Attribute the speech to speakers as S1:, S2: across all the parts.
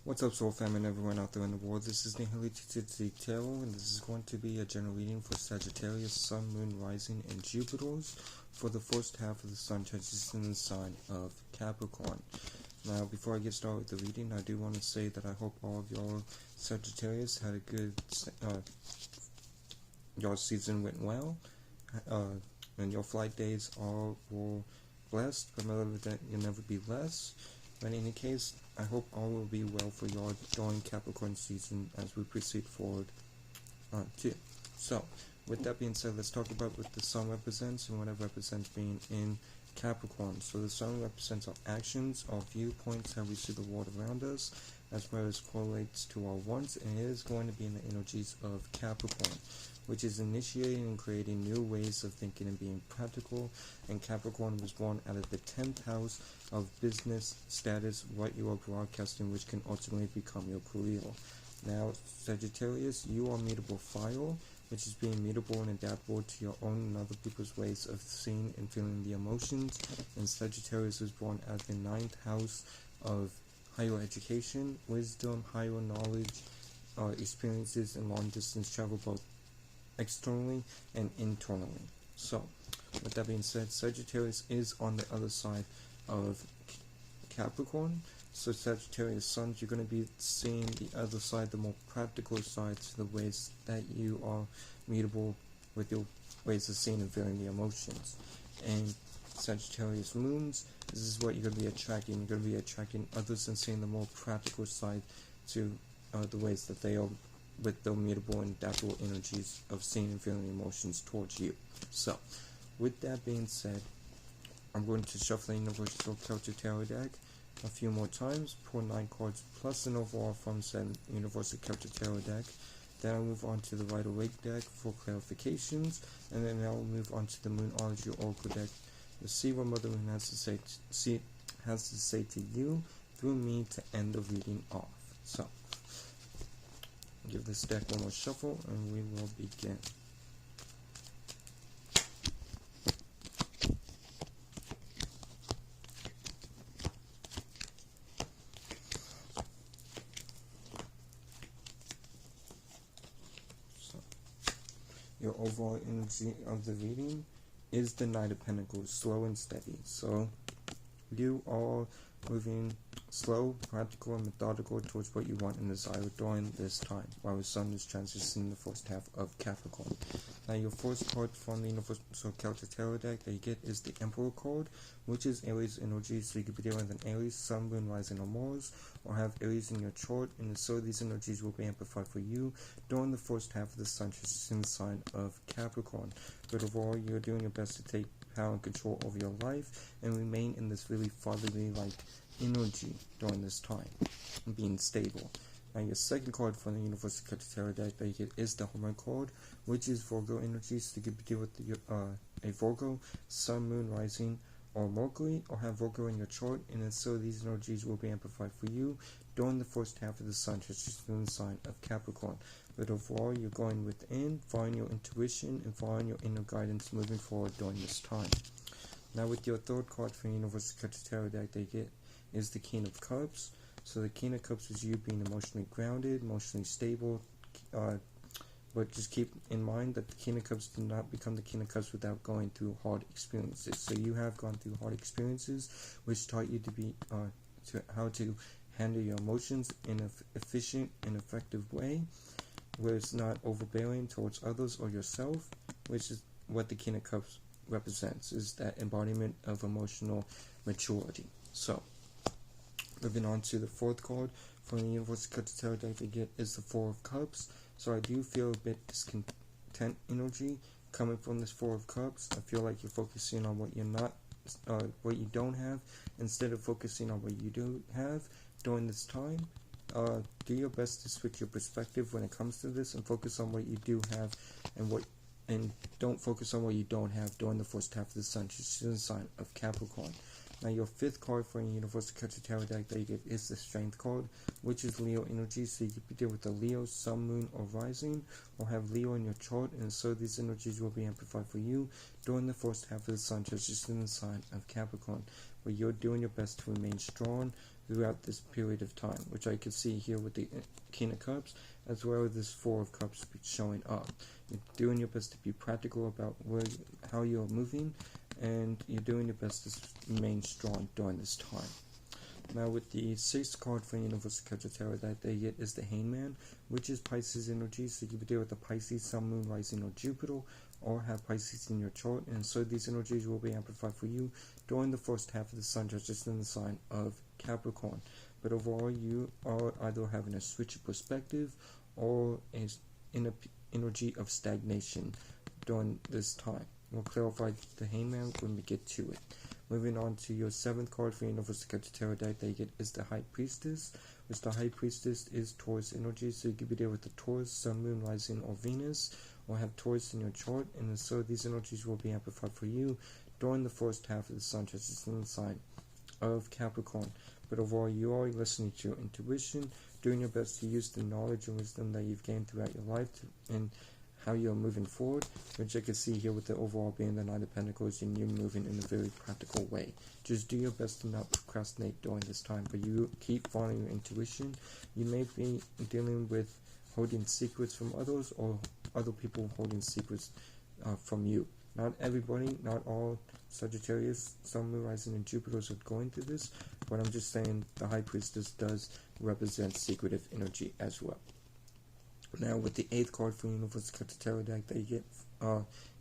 S1: What's up, Soul Fam and everyone out there in the world? This is the Untitled Tarot, and this is going to be a general reading for Sagittarius, Sun, Moon, Rising, and Jupiters for the first half of the Sun transition in the sign of Capricorn. Now, before I get started with the reading, I do want to say that I hope all of y'all Sagittarius had a good, y'all season went well, and your flight days all were blessed, but remember that you'll never be less. But in any case, I hope all will be well for y'all during Capricorn season as we proceed forward too. So, with that being said, let's talk about what the Sun represents and what it represents being in Capricorn. So the Sun represents our actions, our viewpoints, how we see the world around us, as well as correlates to our wants, and it is going to be in the energies of Capricorn, which is initiating and creating new ways of thinking and being practical. And Capricorn was born out of the 10th house of business, status, what you are broadcasting, which can ultimately become your career. Now, Sagittarius, you are mutable fire, which is being mutable and adaptable to your own and other people's ways of seeing and feeling the emotions. And Sagittarius was born out of the 9th house of higher education, wisdom, higher knowledge, experiences, and long distance travel, both externally and internally. So, with that being said, Sagittarius is on the other side of Capricorn. So Sagittarius Suns, you're going to be seeing the other side, the more practical side, to the ways that you are mutable with your ways of seeing and feeling the emotions. And Sagittarius Moons, this is what you're going to be attracting. You're going to be attracting others and seeing the more practical side to the ways that they are with the mutable and adaptable energies of seeing and feeling emotions towards you. So, with that being said, I'm going to shuffle the Universal Celtic Tarot deck a few more times, pull 9 cards plus an overall from said Universal Celtic Tarot deck. Then I'll move on to the Waite deck for clarifications, and then I'll move on to the Moonology Oracle deck to see what Mother Moon has to say to you through me to end the reading off. So, give this deck one more shuffle and we will begin. So, your overall energy of the reading is the Knight of Pentacles, slow and steady. So you are moving slow, practical, and methodical towards what you want and desire during this time, while the Sun is transitioning the first half of Capricorn. Now, your first card from the Universal Celtic Tarot deck that you get is the Emperor card, which is Aries energy. So you could be dealing with an Aries, Sun, Moon, Rising, or Mars, or have Aries in your chart, and so these energies will be amplified for you during the first half of the Sun transition sign of Capricorn. But overall, you're doing your best to take power and control over your life and remain in this really fatherly-like energy during this time and being stable. Now, your second card from the Universal Celtic Tarot deck that you get is the Hangman card, which is Virgo energy. So you could deal with a Virgo, Sun, Moon, Rising, or Mercury, or have Virgo in your chart, and so these energies will be amplified for you during the first half of the Sun transition sign of Capricorn. But overall, you're going within, following your intuition and following your inner guidance moving forward during this time. Now, with your third card from the Universal Celtic Tarot deck that you get is the King of Cups. So the King of Cups is you being emotionally grounded, emotionally stable, but just keep in mind that the King of Cups did not become the King of Cups without going through hard experiences. So you have gone through hard experiences, which taught you to be how to handle your emotions in an efficient and effective way, where it's not overbearing towards others or yourself, which is what the King of Cups represents, is that embodiment of emotional maturity. So, moving on to the fourth card from the Universal Celtic Tarot deck you get is the Four of Cups. So I do feel a bit discontent energy coming from this Four of Cups. I feel like you're focusing on what you're not, what you don't have, instead of focusing on what you do have during this time. Do your best to switch your perspective when it comes to this and focus on what you do have and don't focus on what you don't have during the first half of the Sun transition sign of Capricorn. Now, your fifth card for your Universal Celtic Tarot deck that you get is the Strength card, which is Leo energy. So you could deal with a Leo, Sun, Moon, or Rising, or have Leo in your chart, and so these energies will be amplified for you during the first half of the Sun transition sign of Capricorn, where you're doing your best to remain strong, throughout this period of time, which I can see here with the King of Cups, as well as this Four of Cups showing up. You're doing your best to be practical about how you're moving, and you're doing your best to remain strong during this time. Now with the 6th card for Universal Culture Tarot that they get is the Hangman, which is Pisces energy. So you can deal with the Pisces, Sun, Moon, Rising, or Jupiter, or have Pisces in your chart, and so these energies will be amplified for you during the first half of the Sun transition in the sign of Capricorn. But overall, you are either having a switch of perspective or in an energy of stagnation during this time. We'll clarify the Hangman when we get to it. Moving on to your 7th card for Universal Culture Tarot deck that you get is the High Priestess, which the High Priestess is Taurus energy, so you could be there with the Taurus, Sun, Moon, Rising, or Venus, or have Taurus in your chart, and so these energies will be amplified for you during the first half of the Sun transition in the sign of Capricorn. But overall, you are listening to your intuition, doing your best to use the knowledge and wisdom that you've gained throughout your life and how you're moving forward, which I can see here with the overall being the Knight of Pentacles, and you moving in a very practical way. Just do your best to not procrastinate during this time, but you keep following your intuition. You may be dealing with holding secrets from others, or other people holding secrets from you. Not everybody, not all Sagittarius, Sun, Moon, Rising, and Jupiters are going through this, but I'm just saying the High Priestess does represent secretive energy as well. Now with the 8th card for Universal Culture Tarot deck that you get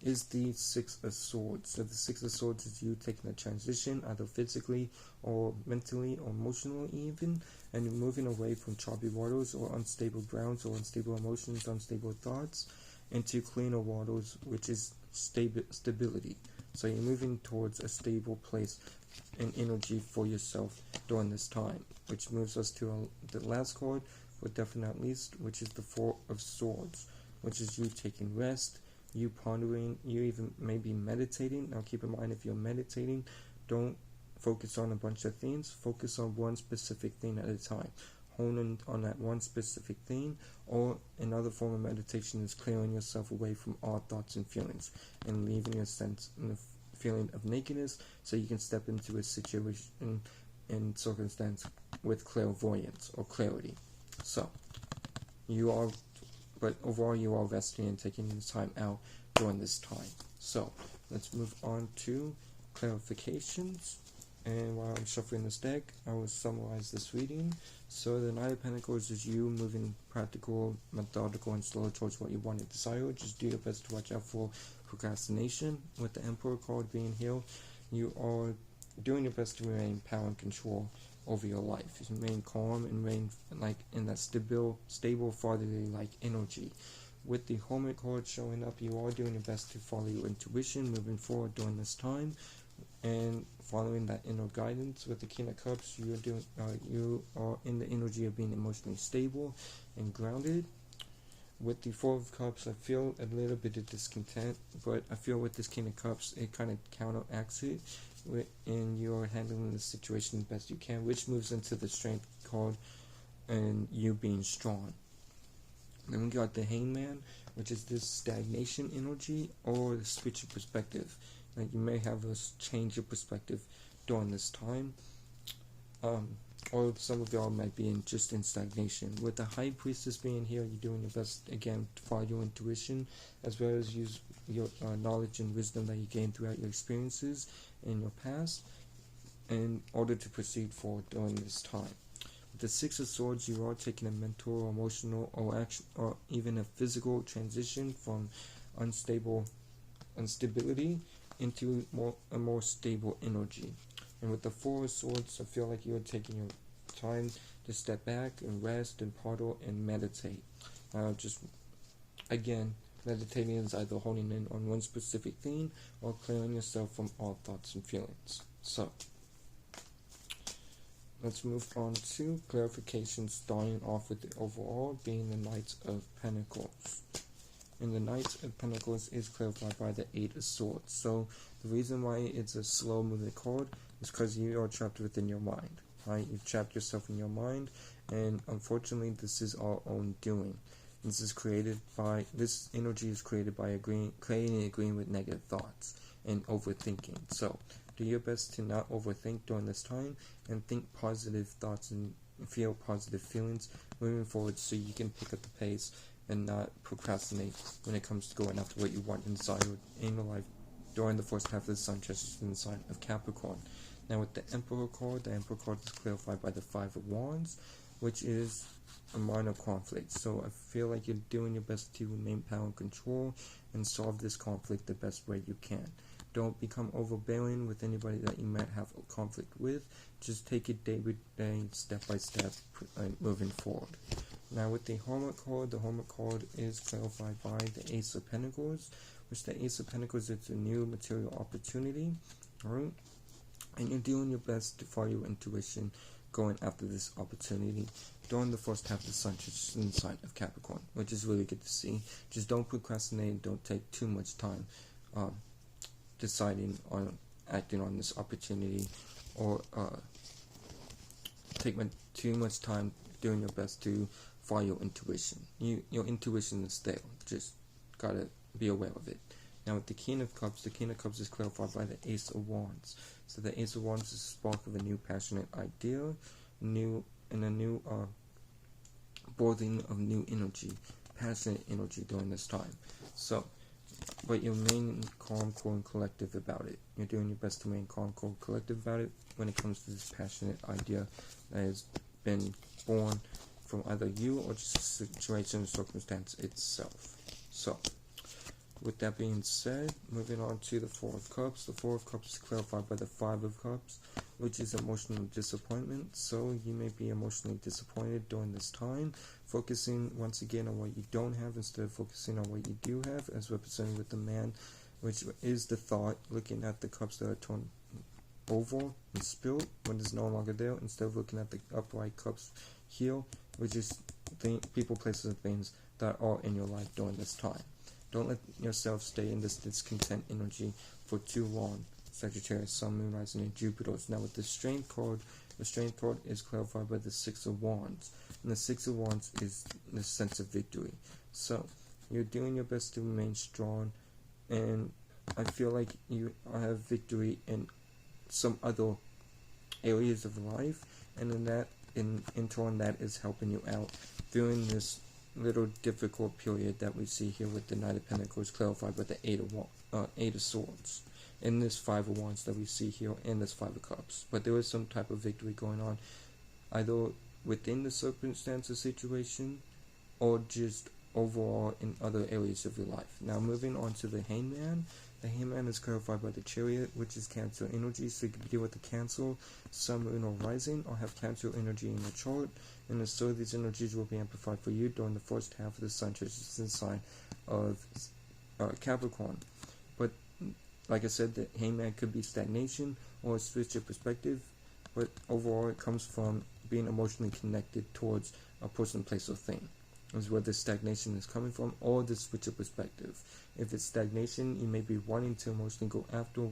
S1: is the 6 of Swords. So the 6 of Swords is you taking a transition, either physically or mentally or emotionally even, and you're moving away from choppy waters or unstable grounds or unstable emotions, unstable thoughts, into cleaner waters, which is stability. So you're moving towards a stable place and energy for yourself during this time, which moves us to the last card, but definitely not least, which is the 4 of Swords, which is you taking rest, you pondering, you even maybe meditating. Now keep in mind, if you're meditating, don't focus on a bunch of things, focus on one specific thing at a time. Hone in on that one specific thing, or another form of meditation is clearing yourself away from all thoughts and feelings, and leaving a sense and a feeling of nakedness, so you can step into a situation and circumstance with clairvoyance or clarity. So, but overall you are resting and taking the time out during this time. So, let's move on to clarifications. And while I'm shuffling this deck, I will summarize this reading. So, the Knight of Pentacles is you moving practical, methodical, and slow towards what you want and desire. Just do your best to watch out for procrastination. With the Emperor card being here, you are doing your best to remain power and control over your life. You remain calm and remain like in that stable fatherly like energy. With the Hermit card showing up, you are doing your best to follow your intuition moving forward during this time, and following that inner guidance. With the King of Cups, you are in the energy of being emotionally stable and grounded. With the Four of Cups, I feel a little bit of discontent, but I feel with this King of Cups, it kind of counteracts it, and you're handling the situation the best you can, which moves into the Strength card and you being strong. Then we got the Hangman, which is this stagnation energy or the switch of perspective. Like you may have a change of perspective during this time, or some of y'all might be just in stagnation. With the High Priestess being here, you're doing your best again to follow your intuition, as well as use your knowledge and wisdom that you gain throughout your experiences in your past in order to proceed forward during this time. With the Six of Swords, you are taking a mental, or emotional, or even a physical transition from instability into a more stable energy. And with the Four of Swords, I feel like you're taking your time to step back and rest and ponder and meditate. Just again, meditating is either honing in on one specific thing or clearing yourself from all thoughts and feelings. So, let's move on to clarification, starting off with the overall being the Knight of Pentacles. And the Knight of Pentacles is clarified by the Eight of Swords. So, the reason why it's a slow moving card is because you are trapped within your mind. Right? You've trapped yourself in your mind, and unfortunately, this is our own doing. This energy is created by creating and agreeing with negative thoughts and overthinking. So, Do your best to not overthink during this time, and think positive thoughts and feel positive feelings moving forward, so you can pick up the pace and not procrastinate when it comes to going after what you want inside in your life during the first half of the sun transition in the sign of Capricorn. Now with the Emperor card is clarified by the Five of Wands, which is a minor conflict. So I feel like you're doing your best to remain power and control and solve this conflict the best way you can. Don't become overbearing with anybody that you might have a conflict with. Just take it day by day, step by step, moving forward. Now with the Hermit card is clarified by the Ace of Pentacles, which the Ace of Pentacles is a new material opportunity, alright? And you're doing your best to follow your intuition going after this opportunity during the first half of the sun transition in the sign of Capricorn, which is really good to see. Just don't procrastinate, don't take too much time deciding on acting on this opportunity, or take too much time doing your best to follow your intuition. Your intuition is there, just gotta be aware of it. Now with the King of Cups is clarified by the Ace of Wands. So the Ace of Wands is a spark of a new passionate idea, a new birthing of new energy, passionate energy during this time. So, but you remain calm, cool, and collective about it. You're doing your best to remain calm, cool, and collective about it when it comes to this passionate idea that has been born from either you or just a situation or circumstance itself. So, with that being said, moving on to the Four of Cups. The Four of Cups is clarified by the Five of Cups, which is emotional disappointment. So you may be emotionally disappointed during this time, focusing once again on what you don't have instead of focusing on what you do have, as represented with the Man, which is the thought, looking at the cups that are turned over and spilled when it's no longer there, instead of looking at the upright cups here, which is people, places, and things that are in your life during this time. Don't let yourself stay in this discontent energy for too long. Sagittarius, Sun, Moon, Rising, and Jupiter. Now with the Strength card is clarified by the Six of Wands. And the Six of Wands is the sense of victory. So, you're doing your best to remain strong. And I feel like you have victory in some other areas of life. And in turn, that is helping you out during this little difficult period that we see here with the Knight of Pentacles clarified by the Eight of Swords, in this Five of Wands that we see here, and this Five of Cups. But there is some type of victory going on, either within the circumstances situation, or just overall in other areas of your life. Now moving on to the Hangman. The Hangman is clarified by the Chariot, which is Cancer energy, so you can deal with the Cancer, Sun, Moon, or Rising, or have Cancer energy in the chart, and so these energies will be amplified for you during the first half of the sun transition sign of Capricorn. But like I said, the Hangman could be stagnation or a switch of perspective, but overall it comes from being emotionally connected towards a person, place, or thing, is where this stagnation is coming from, or the switch of perspective. If it's stagnation, you may be wanting to emotionally go after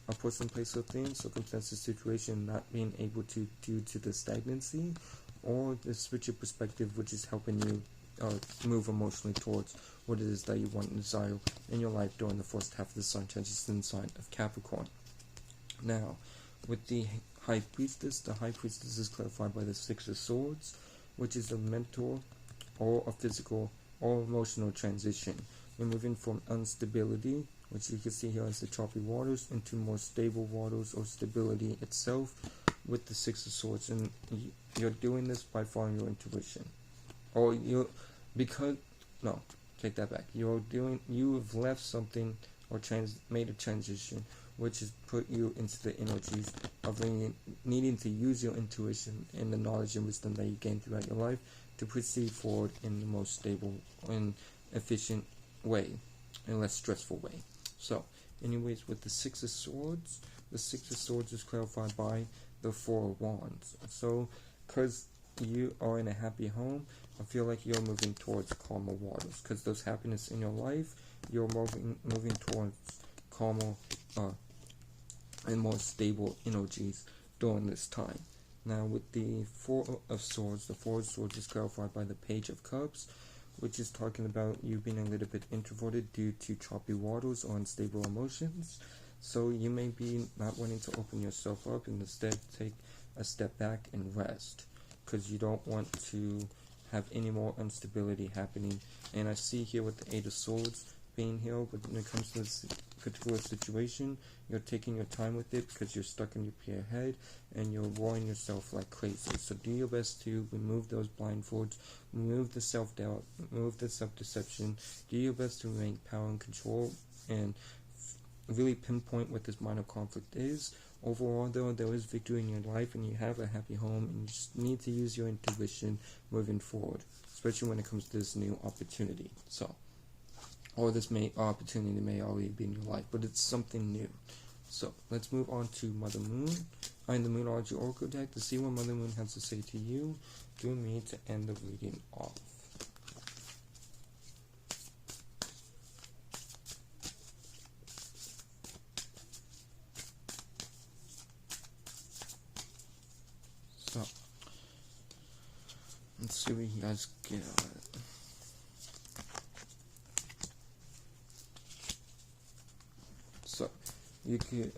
S1: a person, place, or thing, circumstances, situation, not being able to due to the stagnancy, or the switch of perspective, which is helping you move emotionally towards what it is that you want and desire in your life during the first half of the sun transition sign of Capricorn. Now, with the High Priestess, the High Priestess is clarified by the Six of Swords, which is a mental or a physical or emotional transition. You're moving from instability, which you can see here as the choppy waters, into more stable waters or stability itself with the Six of Swords. And you're doing this by following your intuition. Or take that back. You have left something or made a transition, which has put you into the energies of needing to use your intuition and the knowledge and wisdom that you gain throughout your life to proceed forward in the most stable and efficient way, and less stressful way. So, anyways, with the Six of Swords is clarified by the Four of Wands. So, because you are in a happy home, I feel like you're moving towards calmer waters, because there's happiness in your life. You're moving towards calmer and more stable energies during this time. Now with the Four of Swords is clarified by the Page of Cups, which is talking about you being a little bit introverted due to choppy waters or unstable emotions. So you may be not wanting to open yourself up and instead take a step back and rest, because you don't want to have any more instability happening. And I see here with the Eight of Swords being here, but when it comes to this particular situation, you're taking your time with it because you're stuck in your head and you're worrying yourself like crazy. So do your best to remove those blindfolds, remove the self-doubt, remove the self-deception. Do your best to remain power and control and really pinpoint what this minor conflict is. Overall, though, there is victory in your life and you have a happy home, and you just need to use your intuition moving forward, especially when it comes to this new opportunity. So, or this opportunity may already be in your life, but it's something new. So, let's move on to Mother Moon. I'm the Moonology Oracle deck to see what Mother Moon has to say to you through me to end the reading off. So, let's see what you guys get out of it. So, you could,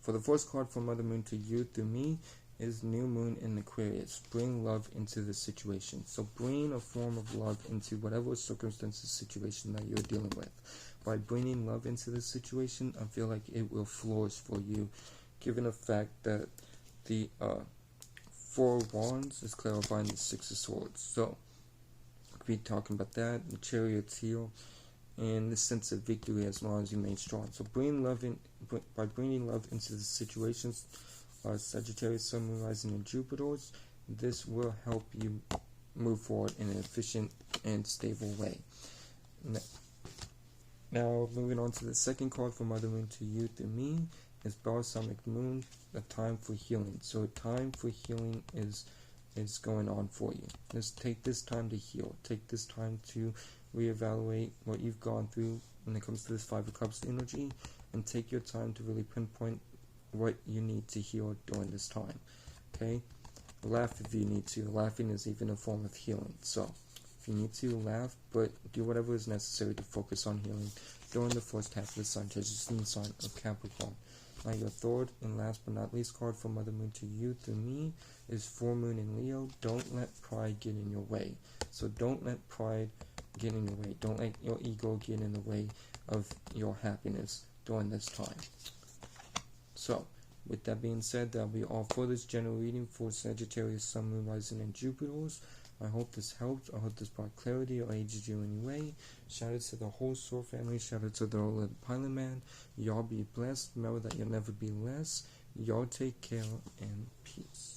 S1: for the first card from Mother Moon to you through me is New Moon in Aquarius. Bring love into the situation. So bring a form of love into whatever circumstances, situation that you're dealing with. By bringing love into the situation, I feel like it will flourish for you, given the fact that the Four of Wands is clarifying the Six of Swords. So, we'll be talking about that, the Chariot's here, and the sense of victory as long as you remain strong. So, by bringing love into the situations, Sagittarius, Sun, Moon, Rising, and Jupiter's, this will help you move forward in an efficient and stable way. Now, moving on to the second card from Mother Moon to you through me is Balsamic Moon, a time for healing. So a time for healing is going on for you. Just take this time to heal. Take this time to reevaluate what you've gone through when it comes to this Five of Cups energy, and take your time to really pinpoint what you need to heal during this time. Okay? Laugh if you need to. Laughing is even a form of healing. So if you need to, laugh, but do whatever is necessary to focus on healing during the first half of the sun transition sign of Capricorn. Now, your third and last but not least card from Mother Moon to you through me is Full Moon in Leo. Don't let pride get in your way. So don't let pride get in your way. Don't let your ego get in the way of your happiness during this time. So, with that being said, that'll be all for this general reading for Sagittarius, Sun, Moon, Rising, and Jupiter's. I hope this helped. I hope this brought clarity or aided you in any way. Shout out to the whole Soul family. Shout out to the old Pilot Man. Y'all be blessed. Remember that you'll never be less. Y'all take care and peace.